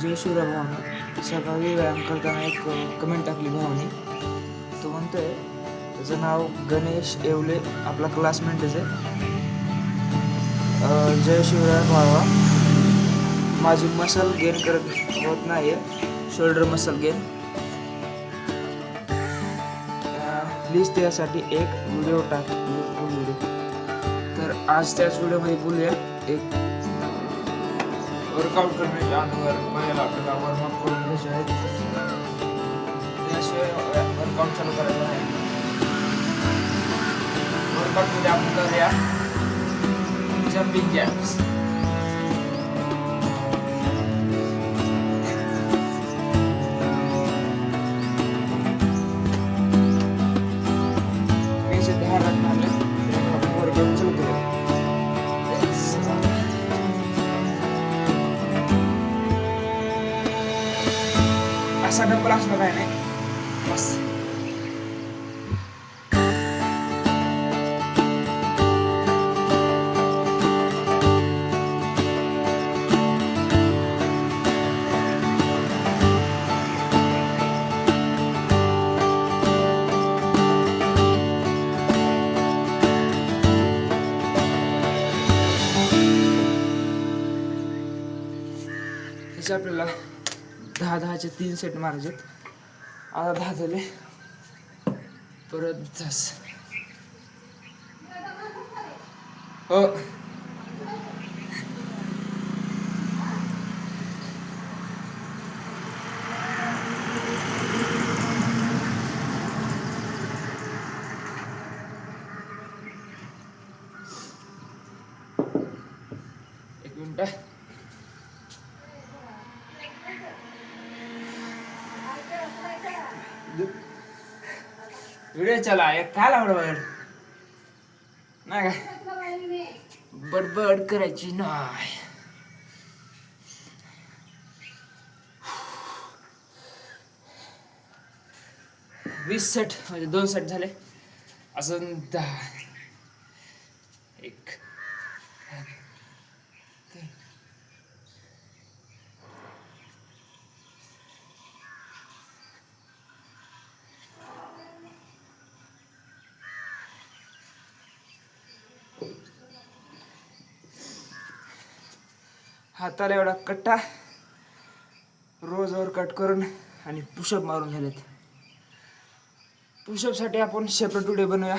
जय शिवराय भावाने सकाळी व्यायाम करताना एक कमेंट टाकली भावाने. तो म्हणतोय, त्याचं नाव गणेश येवले, आपला क्लासमेटच आहे. जय शिवराय भावा, माझी मसल गेन करत होत नाही आहे, शोल्डर मसल गेन. प्लीज त्यासाठी एक व्हिडिओ टाक, व्हिडिओ. तर आज त्याच व्हिडिओमध्ये बोलूया एक वर्कआउट करण्याच्या अगोदर पहिला आपल्याला वॉर्मअप करून घ्यायचे आहेत. त्याशिवाय वर्कआउट चालू करायचं आहे. वर्कआउटमध्ये आपण करूया जम्पिंग जॅक्स. मीचे 10 रन मारले, वर्कआउट चालू करूया. असा डबल असला काय नाही, बस. त्याचे आपल्याला 10-10चे 3 सेट मारायचे. आता 10 झाले, परत 10. हो, एक मिनिट. व्हिडिओ चला, एक काय लावलं बघ नाही काय, बडबड करायची नाही. वीस सेट म्हणजे 2 सेट झाले. अजून 10. एक हाताला एवढा कट्टा रोजवर कट करून आणि पुशअप मारून झालेत. पुशअपसाठी आपण सेपरेट व्हिडिओ बनवूया.